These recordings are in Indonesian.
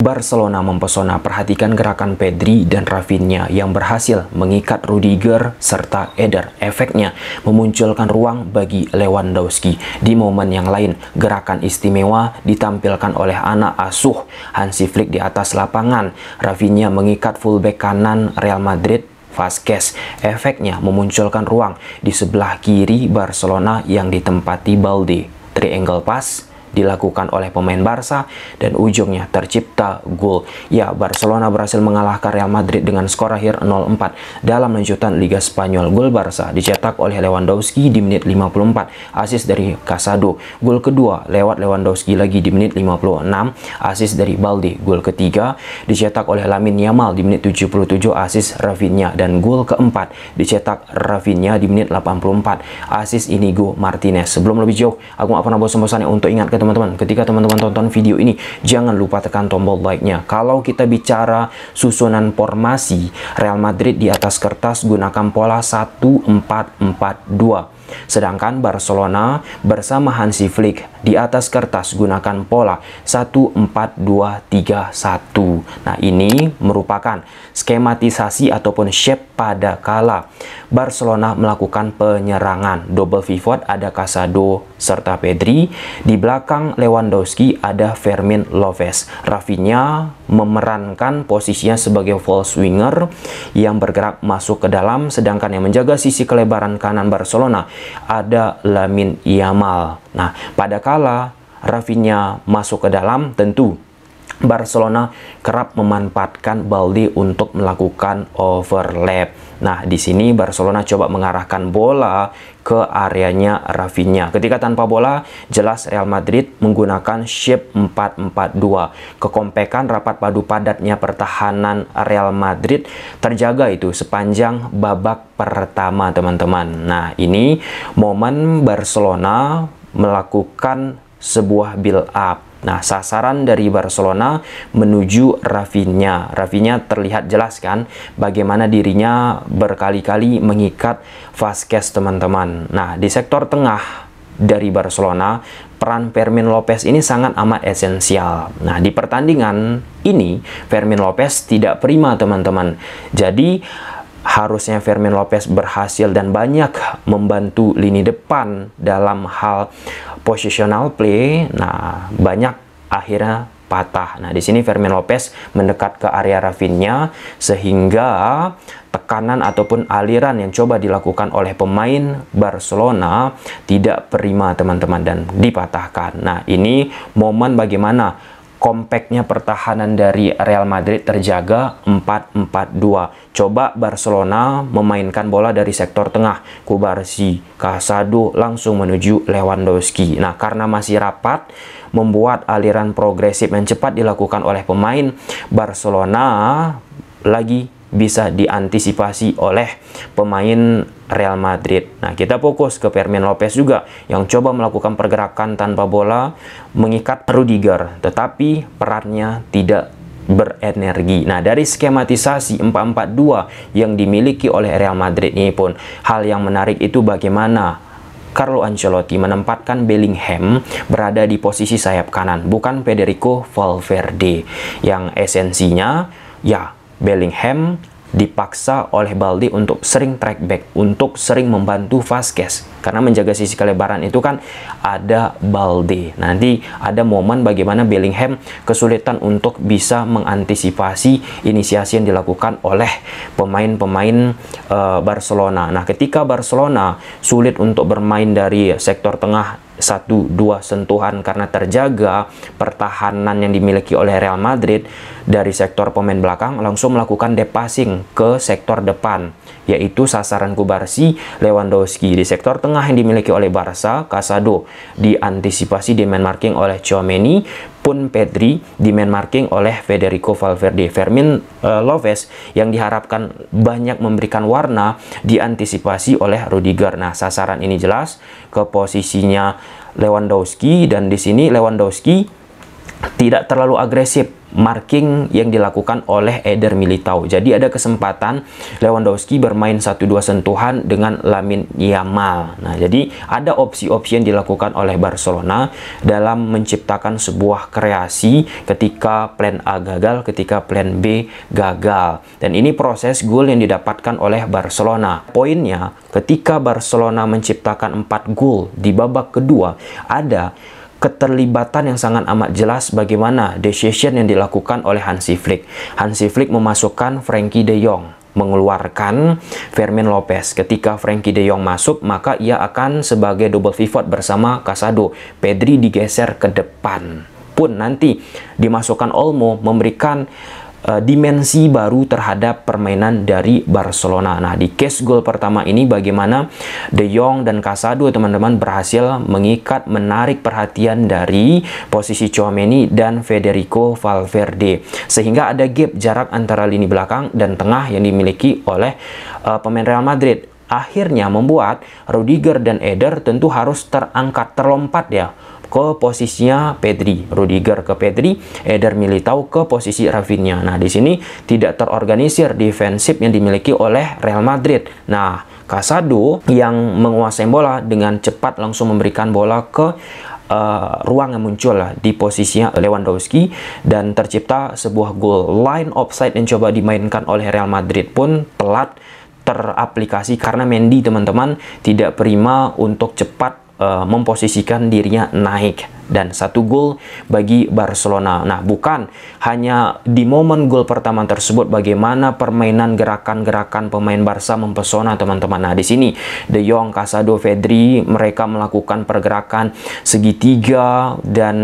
Barcelona mempesona, perhatikan gerakan Pedri dan Rafinha yang berhasil mengikat Rudiger serta Eder. Efeknya memunculkan ruang bagi Lewandowski. Di momen yang lain, gerakan istimewa ditampilkan oleh anak asuh Hansi Flick di atas lapangan. Rafinha mengikat fullback kanan Real Madrid Vazquez. Efeknya memunculkan ruang di sebelah kiri Barcelona yang ditempati Balde. Triangle pass dilakukan oleh pemain Barca dan ujungnya tercipta gol. Ya, Barcelona berhasil mengalahkan Real Madrid dengan skor akhir 0-4 dalam lanjutan Liga Spanyol. Gol Barca dicetak oleh Lewandowski di menit 54, asis dari Casado. Gol kedua lewat Lewandowski lagi di menit 56, asis dari Balde. Gol ketiga dicetak oleh Lamine Yamal di menit 77, asis Rafinha, dan gol keempat dicetak Rafinha di menit 84, asis Inigo Martinez. Sebelum lebih jauh, aku gak pernah bosan-bosannya untuk ingat ke teman-teman, ketika teman-teman tonton video ini, jangan lupa tekan tombol like-nya. Kalau kita bicara susunan formasi, Real Madrid di atas kertas gunakan pola 1-4-4-2. Sedangkan Barcelona bersama Hansi Flick di atas kertas gunakan pola 1-4-2-3-1. Nah, ini merupakan skematisasi ataupun shape pada kala Barcelona melakukan penyerangan. Double pivot ada Casado serta Pedri. Di belakang Lewandowski ada Fermin Lopez. Rafinha memerankan posisinya sebagai false winger yang bergerak masuk ke dalam, sedangkan yang menjaga sisi kelebaran kanan Barcelona ada Lamine Yamal. Nah, pada kala Rafinha masuk ke dalam, tentu Barcelona kerap memanfaatkan Balde untuk melakukan overlap. Nah, di sini Barcelona coba mengarahkan bola ke areanya Rafinha. Ketika tanpa bola, jelas Real Madrid menggunakan shape 4-4-2. Kekompekan rapat padu padatnya pertahanan Real Madrid terjaga itu sepanjang babak pertama, teman-teman. Nah, ini momen Barcelona melakukan sebuah build up. Nah, sasaran dari Barcelona menuju Rafinha. Rafinha terlihat jelas kan bagaimana dirinya berkali-kali mengikat Vazquez, teman-teman. Nah, di sektor tengah dari Barcelona, peran Fermin Lopez ini sangat amat esensial. Nah, di pertandingan ini Fermin Lopez tidak prima, teman-teman. Jadi harusnya Fermin Lopez berhasil dan banyak membantu lini depan dalam hal positional play. Nah, banyak akhirnya patah. Nah, di sini Fermin Lopez mendekat ke area Rafinha sehingga tekanan ataupun aliran yang coba dilakukan oleh pemain Barcelona tidak prima, teman-teman, dan dipatahkan. Nah, ini momen bagaimana kompaknya pertahanan dari Real Madrid terjaga 4-4-2. Coba Barcelona memainkan bola dari sektor tengah. Cubarsí, Casado langsung menuju Lewandowski. Nah, karena masih rapat, membuat aliran progresif yang cepat dilakukan oleh pemain Barcelona lagi bisa diantisipasi oleh pemain Real Madrid. Nah, kita fokus ke Fermin Lopez juga yang coba melakukan pergerakan tanpa bola, mengikat Rudiger, tetapi perannya tidak berenergi. Nah, dari skematisasi 4-4-2 yang dimiliki oleh Real Madrid ini pun, hal yang menarik itu bagaimana Carlo Ancelotti menempatkan Bellingham berada di posisi sayap kanan, bukan Federico Valverde, yang esensinya ya Bellingham dipaksa oleh Balde untuk sering track back, untuk sering membantu Vazquez, karena menjaga sisi kelebaran itu kan ada Balde. Nanti ada momen bagaimana Bellingham kesulitan untuk bisa mengantisipasi inisiasi yang dilakukan oleh pemain-pemain Barcelona. Nah, ketika Barcelona sulit untuk bermain dari sektor tengah 1-2 sentuhan karena terjaga pertahanan yang dimiliki oleh Real Madrid, dari sektor pemain belakang langsung melakukan depassing ke sektor depan, yaitu sasaran Cubarsí, Lewandowski. Di sektor tengah yang dimiliki oleh Barca, Casado diantisipasi di man marking oleh Tchouaméni, pun Pedri di man marking oleh Federico Valverde. Fermin Lopez yang diharapkan banyak memberikan warna diantisipasi oleh Rudiger. Nah, sasaran ini jelas ke posisinya Lewandowski, dan di sini Lewandowski tidak terlalu agresif marking yang dilakukan oleh Eder Militao. Jadi ada kesempatan Lewandowski bermain 1-2 sentuhan dengan Lamine Yamal. Nah, jadi ada opsi-opsi yang dilakukan oleh Barcelona dalam menciptakan sebuah kreasi ketika plan A gagal, ketika plan B gagal. Dan ini proses gol yang didapatkan oleh Barcelona. Poinnya, ketika Barcelona menciptakan 4 gol di babak kedua, ada keterlibatan yang sangat amat jelas bagaimana decision yang dilakukan oleh Hansi Flick. Hansi Flick memasukkan Frenkie de Jong, mengeluarkan Fermin Lopez. Ketika Frenkie de Jong masuk, maka ia akan sebagai double pivot bersama Casado. Pedri digeser ke depan. Pun nanti dimasukkan Olmo, memberikan dimensi baru terhadap permainan dari Barcelona. Nah, di case gol pertama ini bagaimana De Jong dan Casado teman-teman berhasil mengikat, menarik perhatian dari posisi Tchouaméni dan Federico Valverde, sehingga ada gap jarak antara lini belakang dan tengah yang dimiliki oleh pemain Real Madrid. Akhirnya membuat Rudiger dan Eder tentu harus terlompat ya ke posisinya Pedri. Rudiger ke Pedri, Eder Militao ke posisi Rafinha. Nah, di sini tidak terorganisir defensif yang dimiliki oleh Real Madrid. Nah, Casado yang menguasai bola dengan cepat langsung memberikan bola ke ruang yang muncul di posisinya Lewandowski dan tercipta sebuah gol. Line offside yang coba dimainkan oleh Real Madrid pun telat teraplikasi karena Mendy teman-teman tidak prima untuk cepat memposisikan dirinya naik. Dan 1 gol bagi Barcelona. Nah, bukan hanya di momen gol pertama tersebut bagaimana permainan gerakan-gerakan pemain Barca mempesona teman-teman. Nah, di sini De Jong, Casado, Pedri mereka melakukan pergerakan segitiga dan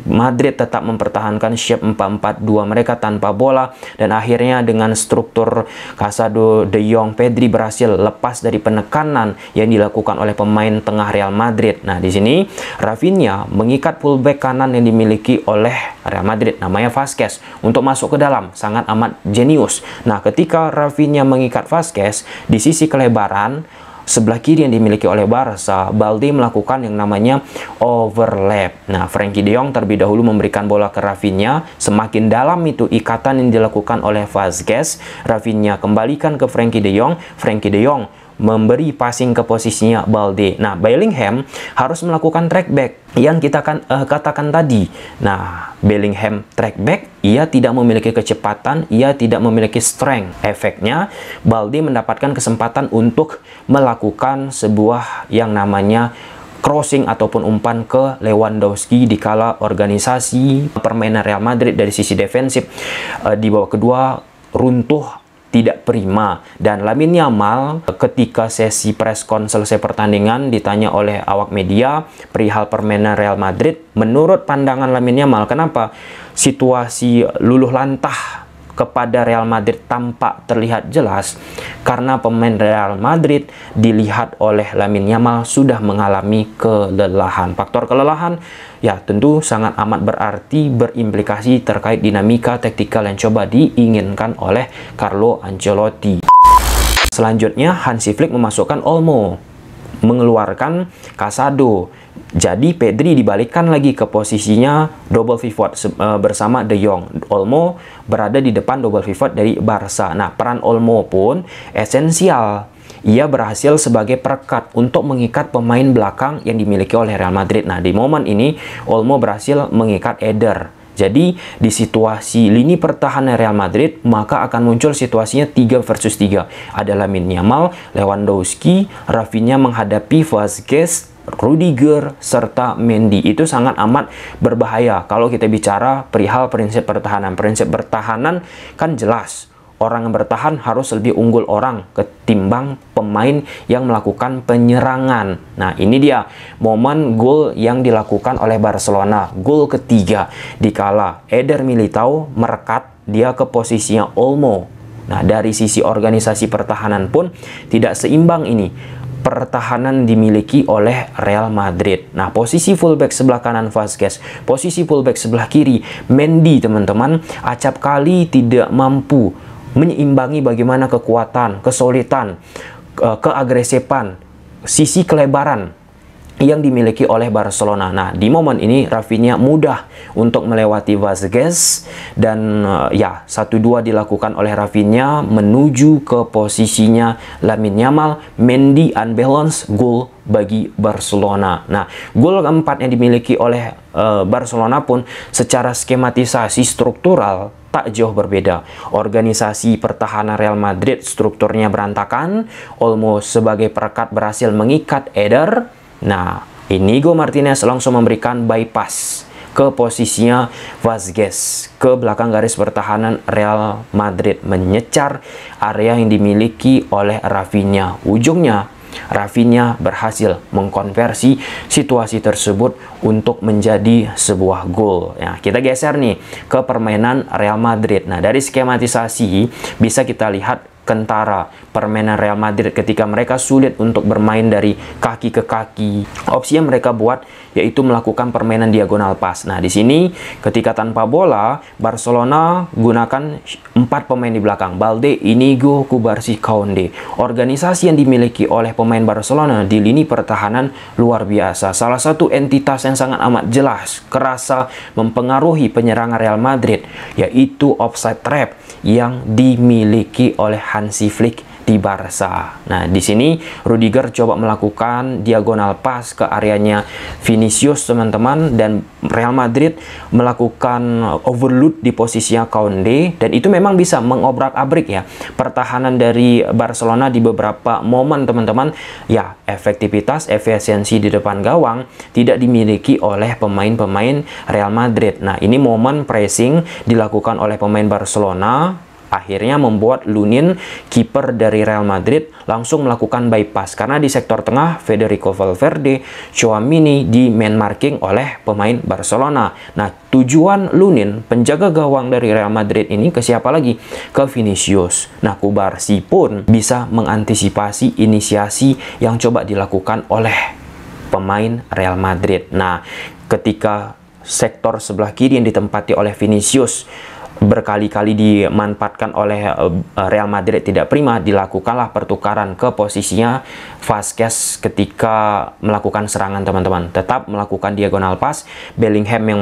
Madrid tetap mempertahankan shape 4-4-2 mereka tanpa bola, dan akhirnya dengan struktur Casado, De Jong, Pedri berhasil lepas dari penekanan yang dilakukan oleh pemain tengah Real Madrid. Nah, di sini Rafinha mengikat fullback kanan yang dimiliki oleh Real Madrid, namanya Vázquez, untuk masuk ke dalam, sangat amat jenius. Nah, ketika Rafinha mengikat Vázquez di sisi kelebaran sebelah kiri yang dimiliki oleh Barca, Balde melakukan yang namanya overlap. Nah, Frenkie de Jong terlebih dahulu memberikan bola ke Rafinha. Semakin dalam itu ikatan yang dilakukan oleh Vázquez, Rafinha kembalikan ke Frenkie de Jong. Frenkie de Jong memberi passing ke posisinya Balde. Nah, Bellingham harus melakukan track back yang kita katakan tadi. Nah, Bellingham track back, ia tidak memiliki kecepatan, ia tidak memiliki strength. Efeknya, Balde mendapatkan kesempatan untuk melakukan sebuah yang namanya crossing ataupun umpan ke Lewandowski di kala organisasi permainan Real Madrid dari sisi defensif di babak kedua runtuh, tidak prima. Dan Lamine Yamal ketika sesi preskon selesai pertandingan ditanya oleh awak media perihal permainan Real Madrid, menurut pandangan Lamine Yamal, kenapa situasi luluh lantah kepada Real Madrid tampak terlihat jelas? Karena pemain Real Madrid dilihat oleh Lamine Yamal sudah mengalami kelelahan. Faktor kelelahan ya tentu sangat amat berarti berimplikasi terkait dinamika taktikal yang coba diinginkan oleh Carlo Ancelotti. Selanjutnya Hansi Flick memasukkan Olmo, mengeluarkan Casado. Jadi Pedri dibalikkan lagi ke posisinya double pivot bersama De Jong. Olmo berada di depan double pivot dari Barca. Nah, peran Olmo pun esensial. Ia berhasil sebagai perekat untuk mengikat pemain belakang yang dimiliki oleh Real Madrid. Nah, di momen ini Olmo berhasil mengikat Eder. Jadi di situasi lini pertahanan Real Madrid maka akan muncul situasinya 3 versus 3. Ada Lamine Yamal, Lewandowski, Rafinha menghadapi Vázquez, Rudiger, serta Mendy. Itu sangat amat berbahaya kalau kita bicara perihal prinsip pertahanan. Prinsip pertahanan kan jelas, orang yang bertahan harus lebih unggul orang ketimbang pemain yang melakukan penyerangan. Nah, ini dia momen gol yang dilakukan oleh Barcelona, gol ketiga, dikala Eder Militao merekat dia ke posisinya Olmo. Nah, dari sisi organisasi pertahanan pun tidak seimbang ini pertahanan dimiliki oleh Real Madrid. Nah, posisi fullback sebelah kanan Vázquez, posisi fullback sebelah kiri Mendy teman-teman, acap kali tidak mampu menyeimbangi bagaimana kekuatan, kesulitan, keagresifan, sisi kelebaran yang dimiliki oleh Barcelona. Nah, di momen ini Rafinha mudah untuk melewati Vazquez dan ya 1-2 dilakukan oleh Rafinha menuju ke posisinya Lamine Yamal. Mendy unbalanced, gol bagi Barcelona. Nah, gol keempat yang dimiliki oleh Barcelona pun secara skematisasi struktural tak jauh berbeda. Organisasi pertahanan Real Madrid strukturnya berantakan. Olmo sebagai perekat berhasil mengikat Eder. Nah, Inigo Martinez langsung memberikan bypass ke posisinya Vazquez ke belakang garis pertahanan Real Madrid, menyecar area yang dimiliki oleh Rafinha. Ujungnya Rafinha berhasil mengkonversi situasi tersebut untuk menjadi sebuah gol. Nah, kita geser nih ke permainan Real Madrid. Nah, dari skematisasi bisa kita lihat kentara permainan Real Madrid ketika mereka sulit untuk bermain dari kaki ke kaki. Opsi yang mereka buat yaitu melakukan permainan diagonal pas. Nah, di sini ketika tanpa bola, Barcelona gunakan 4 pemain di belakang: Balde, Inigo, Cubarsí, Koundé. Organisasi yang dimiliki oleh pemain Barcelona di lini pertahanan luar biasa. Salah satu entitas yang sangat amat jelas kerasa mempengaruhi penyerangan Real Madrid yaitu offside trap yang dimiliki oleh Hansi Flick di Barca. Nah, di sini Rudiger coba melakukan diagonal pas ke areanya Vinicius, teman-teman, dan Real Madrid melakukan overload di posisinya Koundé, dan itu memang bisa mengobrak-abrik ya pertahanan dari Barcelona di beberapa momen, teman-teman. Ya, efektivitas, efisiensi di depan gawang tidak dimiliki oleh pemain-pemain Real Madrid. Nah, ini momen pressing dilakukan oleh pemain Barcelona akhirnya membuat Lunin, kiper dari Real Madrid, langsung melakukan bypass karena di sektor tengah Federico Valverde, Tchouaméni di man marking oleh pemain Barcelona. Nah, tujuan Lunin, penjaga gawang dari Real Madrid ini, ke siapa lagi? Ke Vinicius. Nah, Cubarsí pun bisa mengantisipasi inisiasi yang coba dilakukan oleh pemain Real Madrid. Nah, ketika sektor sebelah kiri yang ditempati oleh Vinicius berkali-kali dimanfaatkan oleh Real Madrid tidak prima, dilakukanlah pertukaran ke posisinya Vazquez ketika melakukan serangan, teman-teman. Tetap melakukan diagonal pass, Bellingham yang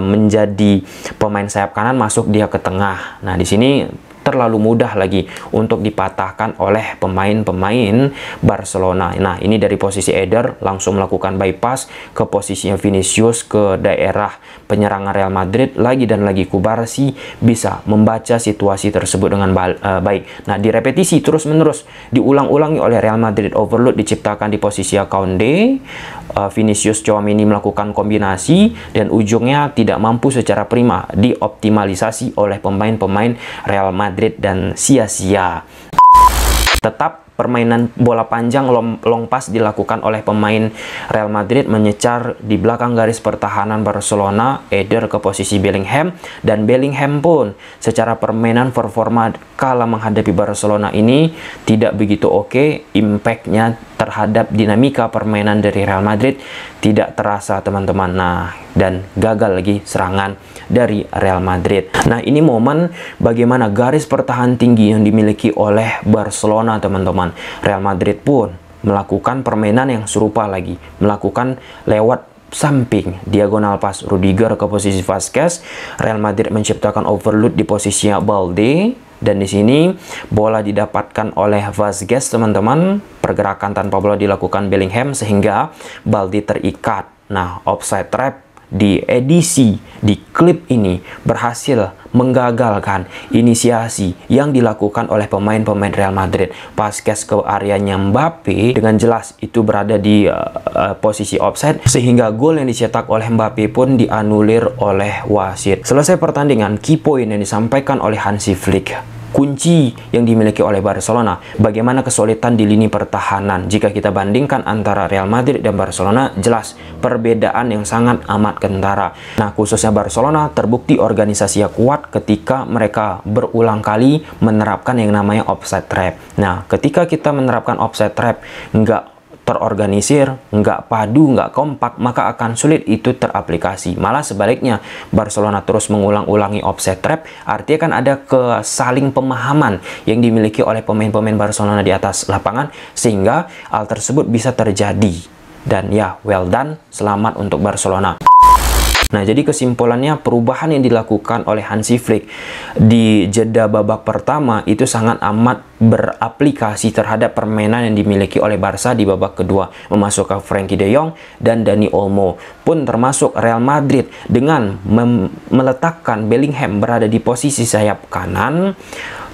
menjadi pemain sayap kanan masuk dia ke tengah. Nah, di sini terlalu mudah lagi untuk dipatahkan oleh pemain-pemain Barcelona. Nah, ini dari posisi Eder langsung melakukan bypass ke posisinya Vinicius ke daerah penyerangan Real Madrid. Lagi dan lagi Cubarsí bisa membaca situasi tersebut dengan baik. Nah, direpetisi terus-menerus, diulang-ulangi oleh Real Madrid. Overload diciptakan di posisi Koundé, Vinicius, Tchouaméni melakukan kombinasi, dan ujungnya tidak mampu secara prima dioptimalisasi oleh pemain-pemain Real Madrid dan sia-sia. Tetap permainan bola panjang long pass dilakukan oleh pemain Real Madrid, menyecar di belakang garis pertahanan Barcelona, Eder ke posisi Bellingham, dan Bellingham pun secara permainan performa kala menghadapi Barcelona ini tidak begitu oke. Impact-nya terhadap dinamika permainan dari Real Madrid tidak terasa, teman-teman. Nah, dan gagal lagi serangan dari Real Madrid. Nah, ini momen bagaimana garis pertahanan tinggi yang dimiliki oleh Barcelona, teman-teman. Real Madrid pun melakukan permainan yang serupa lagi, melakukan lewat samping diagonal pas Rudiger ke posisi Vazquez. Real Madrid menciptakan overload di posisinya Balde, dan di sini bola didapatkan oleh Vazquez, teman-teman. Pergerakan tanpa bola dilakukan Bellingham sehingga Balde terikat. Nah, offside trap di edisi di klip ini berhasil menggagalkan inisiasi yang dilakukan oleh pemain-pemain Real Madrid. Vazquez ke areanya Mbappe, dengan jelas itu berada di posisi offside, sehingga gol yang dicetak oleh Mbappe pun dianulir oleh wasit. Selesai pertandingan, key point yang disampaikan oleh Hansi Flick. Kunci yang dimiliki oleh Barcelona, bagaimana kesulitan di lini pertahanan. Jika kita bandingkan antara Real Madrid dan Barcelona, jelas perbedaan yang sangat amat kentara. Nah, khususnya Barcelona terbukti organisasinya kuat ketika mereka berulang kali menerapkan yang namanya offside trap. Nah, ketika kita menerapkan offside trap nggak terorganisir, nggak padu, nggak kompak, maka akan sulit itu teraplikasi. Malah sebaliknya, Barcelona terus mengulang-ulangi offside trap, artinya kan ada kesaling pemahaman yang dimiliki oleh pemain-pemain Barcelona di atas lapangan, sehingga hal tersebut bisa terjadi. Dan ya, well done, selamat untuk Barcelona. Nah, jadi kesimpulannya perubahan yang dilakukan oleh Hansi Flick di jeda babak pertama itu sangat amat beraplikasi terhadap permainan yang dimiliki oleh Barca di babak kedua, memasukkan Frenkie de Jong dan Dani Olmo, pun termasuk Real Madrid dengan meletakkan Bellingham berada di posisi sayap kanan,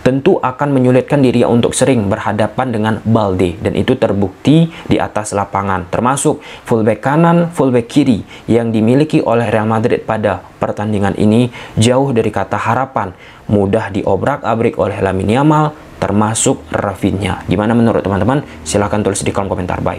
tentu akan menyulitkan diri untuk sering berhadapan dengan Balde, dan itu terbukti di atas lapangan, termasuk fullback kanan, fullback kiri yang dimiliki oleh Real Madrid pada pertandingan ini jauh dari kata harapan, mudah diobrak-abrik oleh Lamine Yamal, termasuk Rafinha. Gimana menurut teman-teman? Silahkan tulis di kolom komentar. Bye.